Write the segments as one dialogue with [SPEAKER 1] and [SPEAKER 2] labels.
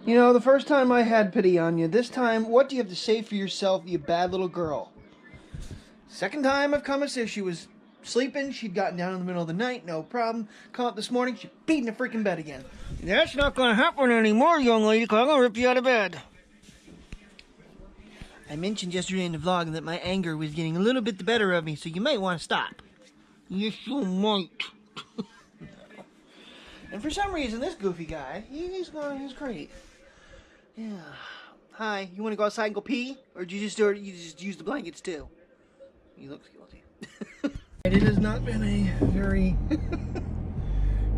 [SPEAKER 1] You know, the first time I had pity on you. This time, what do you have to say for yourself, you bad little girl? Second time I've come and said she was sleeping. She'd gotten down in the middle of the night, no problem. Come up this morning, she beat in the freaking bed again. That's not going to happen anymore, young lady, because I'm going to rip you out of bed. I mentioned yesterday in the vlog that my anger was getting a little bit the better of me, so you might want to stop. Yes, you might. And for some reason, this goofy guy, he's great. Yeah. Hi, you want to go outside and go pee? Or did you just use the blankets too? He looks guilty. It has not been a very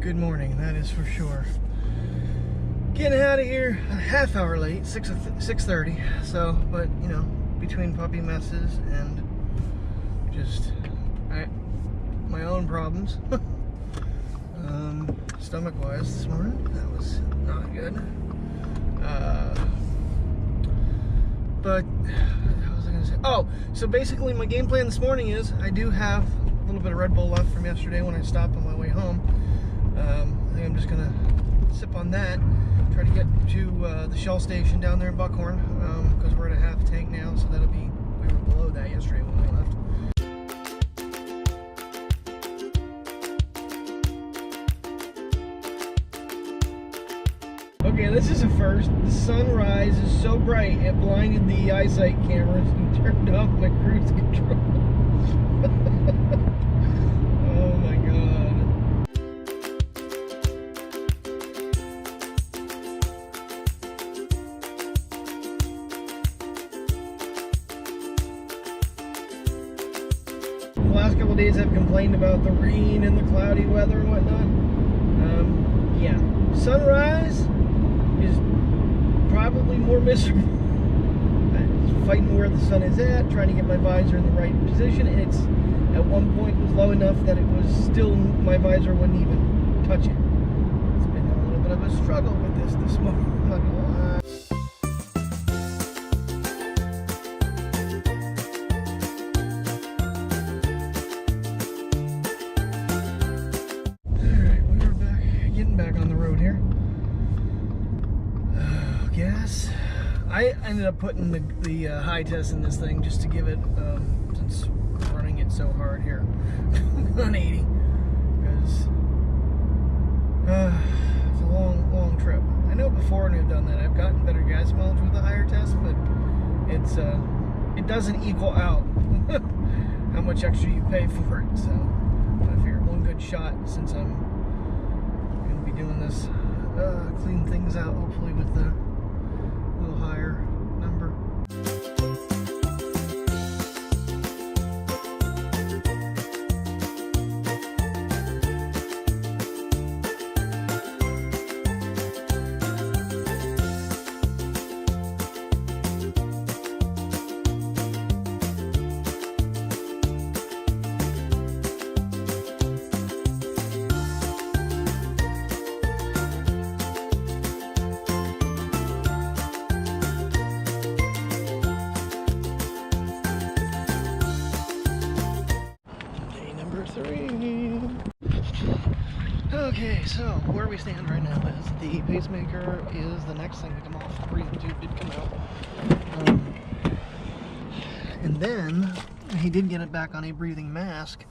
[SPEAKER 1] good morning, that is for sure. Getting out of here a half hour late, 6:30. So, but you know, between puppy messes and just my own problems, stomach-wise this morning, that was not good. But what was I gonna say? Oh, so basically my game plan this morning is I do have a little bit of Red Bull left from yesterday when I stopped on my way home. I think I'm just gonna sip on that. Try to get to the Shell station down there in Buckhorn, because we're at a half tank now, so that'll be, we were below that yesterday when we left. Okay, this is a first. The sunrise is so bright it blinded the eyesight cameras and turned off my cruise control. Oh my god. The last couple of days I've complained about the rain and the cloudy weather and whatnot. Yeah, sunrise is probably more miserable. I'm fighting where the sun is at, trying to get my visor in the right position, and it's at one point was low enough that it was still, my visor wouldn't even touch it. It's been a little bit of a struggle with this morning. I'm not gonna lie. Back on the road here. Gas. I ended up putting the high test in this thing just to give it, since we're running it so hard here, on 80, because it's a long trip. I know before when I've done that, I've gotten better gas mileage with the higher test, but it's it doesn't equal out how much extra you pay for it. So I figured one good shot, since I'm doing this, clean things out, hopefully with a little higher number. Okay, so where we stand right now is the pacemaker is the next thing to come off. The breathing tube did come out. And then he did get it back on a breathing mask,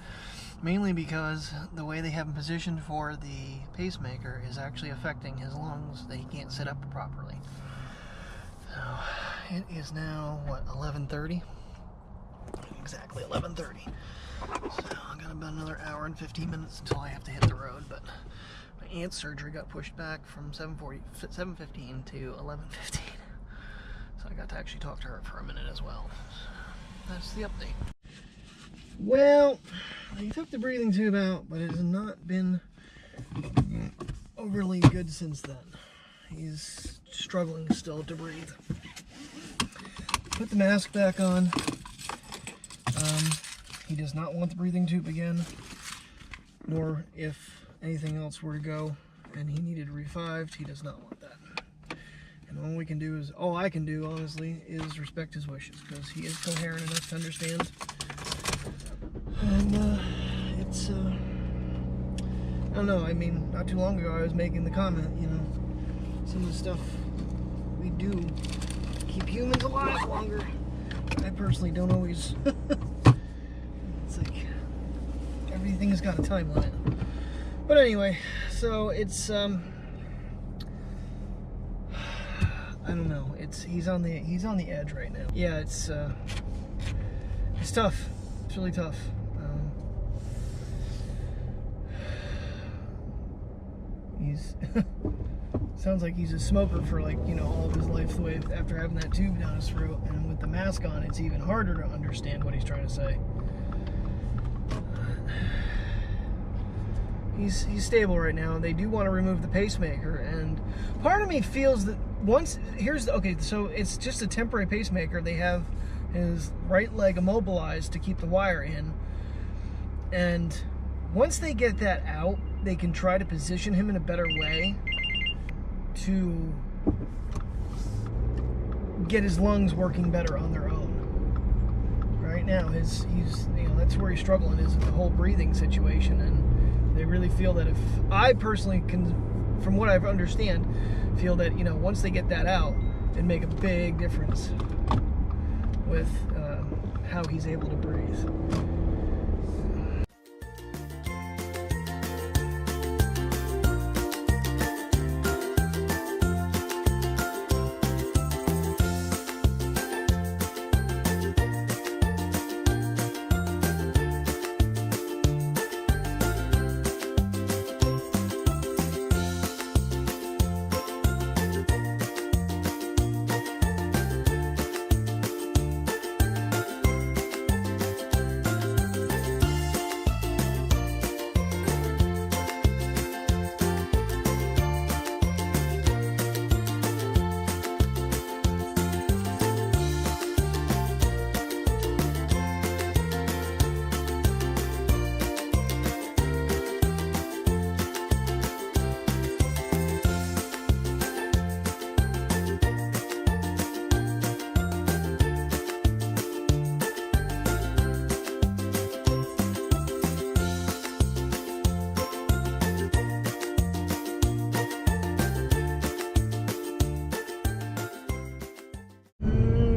[SPEAKER 1] mainly because the way they have him positioned for the pacemaker is actually affecting his lungs, that he can't sit up properly. So it is now, what, 11:30? Exactly 11:30. So I got about another hour and 15 minutes until I have to hit the road, but my aunt's surgery got pushed back from 7:15 to 11:15. So I got to actually talk to her for a minute as well. So that's the update. Well, he took the breathing tube out, but it has not been overly good since then. He's struggling still to breathe. Put the mask back on. He does not want the breathing tube again, nor if anything else were to go and he needed revived, he does not want that. And all we can do is, all I can do, honestly, is respect his wishes, because he is coherent enough to understand. And it's, I don't know, I mean, not too long ago I was making the comment, you know, some of the stuff we do keep humans alive longer. I personally don't always. It's like everything has got a time limit. But anyway, so it's I don't know. He's on the edge right now. Yeah, it's tough. It's really tough. He's sounds like he's a smoker for, like, you know, all of his life, the way after having that tube down his throat, and with the mask on, it's even harder to understand what he's trying to say. He's stable right now. They do want to remove the pacemaker, and part of me feels that okay, so it's just a temporary pacemaker. They have his right leg immobilized to keep the wire in, and once they get that out, they can try to position him in a better way to get his lungs working better on their own. Right now, he's you know, that's where he's struggling, is the whole breathing situation, and they really feel that, if I personally can, from what I understand, feel that, you know, once they get that out, it'd make a big difference with how he's able to breathe.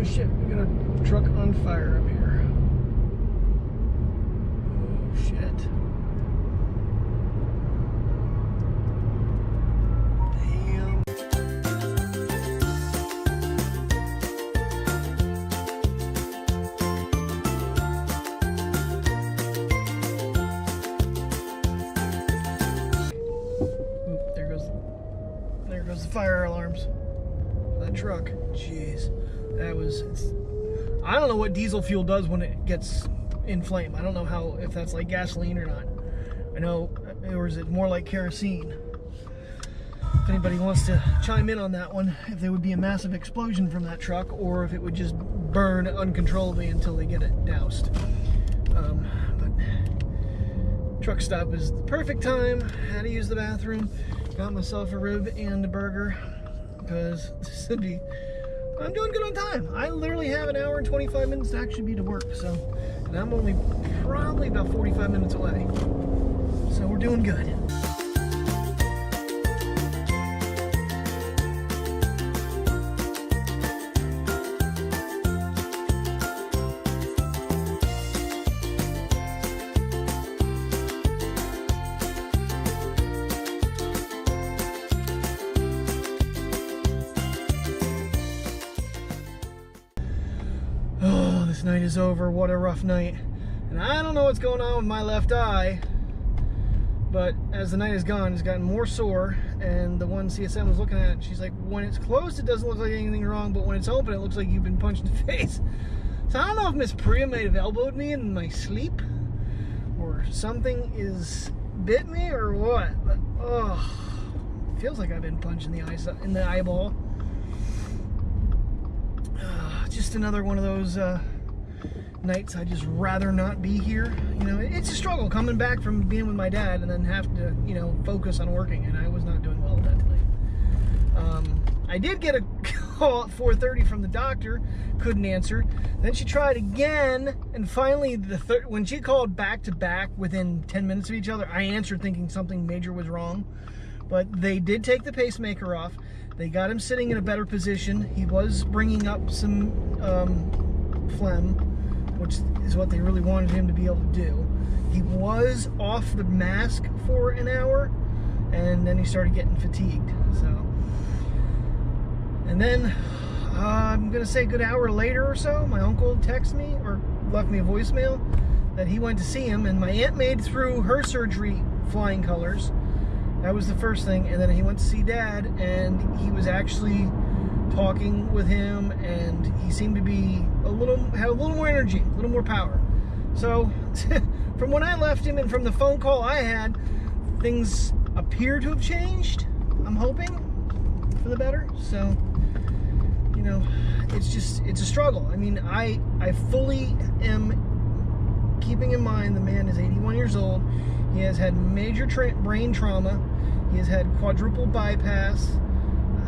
[SPEAKER 1] Shit, we got a truck on fire up here. Oh, shit. Damn. Oop, there goes the fire alarms. That truck. Jeez. I don't know what diesel fuel does when it gets in flame. I don't know if that's like gasoline or not. I know, or is it more like kerosene? If anybody wants to chime in on that one, if there would be a massive explosion from that truck, or if it would just burn uncontrollably until they get it doused. But truck stop is the perfect time. Had to use the bathroom. Got myself a rib and a burger, because this would be... I'm doing good on time. I literally have an hour and 25 minutes to actually be to work, so, and I'm only probably about 45 minutes away. So we're doing good. This night is over. What a rough night. And I don't know what's going on with my left eye, but as the night has gone, it's gotten more sore. And the one CSM was looking at it, she's like, when it's closed, it doesn't look like anything wrong, but when it's open, it looks like you've been punched in the face. So I don't know if Miss Priya may have elbowed me in my sleep, or something is bit me, or what. But oh, it feels like I've been punched in the eyeball. Just another one of those nights I just rather not be here. You know, it's a struggle coming back from being with my dad and then have to, you know, focus on working, and I was not doing well that tonight. I did get a call at 4:30 from the doctor, couldn't answer. Then she tried again, and finally when she called back to back within 10 minutes of each other, I answered thinking something major was wrong. But they did take the pacemaker off. They got him sitting in a better position. He was bringing up some phlegm, which is what they really wanted him to be able to do. He was off the mask for an hour, and then he started getting fatigued. So, and then I'm gonna say a good hour later or so, my uncle texted me or left me a voicemail that he went to see him, and my aunt made through her surgery flying colors. That was the first thing, and then he went to see Dad, and he was actually talking with him, and he seemed to be had a little more energy, a little more power. So from when I left him and from the phone call I had, things appear to have changed. I'm hoping for the better. So, you know, it's a struggle. I mean, I fully am keeping in mind the man is 81 years old. He has had major brain trauma. He has had quadruple bypass.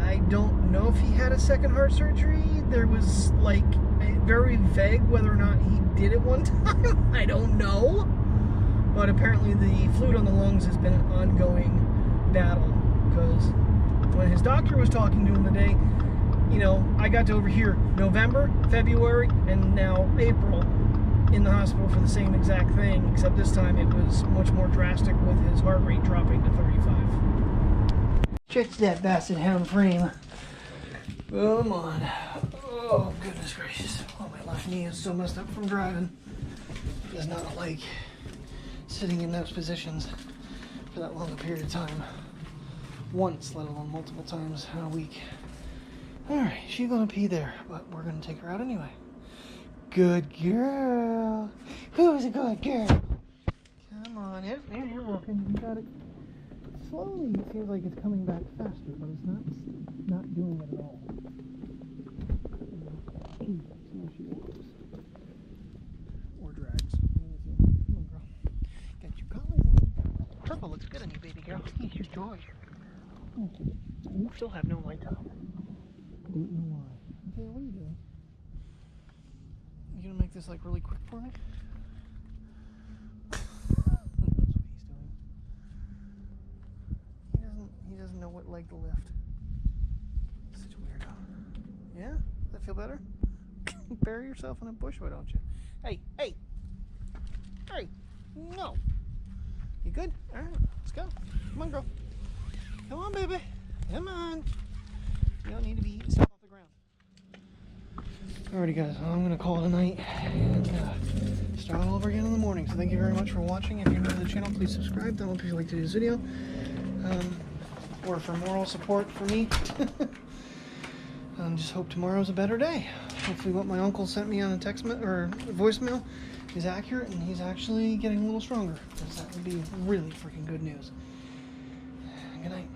[SPEAKER 1] I don't know if he had a second heart surgery. There was like very vague whether or not he did it one time. I don't know. But apparently the fluid on the lungs has been an ongoing battle, because when his doctor was talking to him today, you know, I got to overhear November, February, and now April in the hospital for the same exact thing, except this time it was much more drastic with his heart rate dropping to 35. Check that basset hound frame. Come on. Oh, goodness gracious. Oh, my left knee is so messed up from driving. It does not like sitting in those positions for that long a period of time. Once, let alone multiple times in a week. Alright, she's gonna pee there, but we're gonna take her out anyway. Good girl. Who's a good girl? Come on, you're working. You got it. Slowly, it seems like it's coming back faster, but it's not doing it at all. So she walks. Or drags. Come on, girl. Got your colors on. Purple looks good on you, baby girl. He's your joy. You still have no light on. Don't know why. Okay, what are you doing? You gonna make this like really quick for me? That's what he's doing. He doesn't know what leg to lift. Such a weirdo. Yeah? Does that feel better? Bury yourself in a bush, why don't you? Hey, hey! Hey! No! You good? Alright, let's go. Come on, girl. Come on, baby. Come on. You don't need to be eating stuff off the ground. Alrighty guys, I'm going to call it a night and start all over again in the morning. So thank you very much for watching. If you're new to the channel, please subscribe. Thumbs up if you like today's video. Or for moral support for me. Just hope tomorrow's a better day. Hopefully what my uncle sent me on a text or voicemail is accurate and he's actually getting a little stronger. Because that would be really freaking good news. Good night.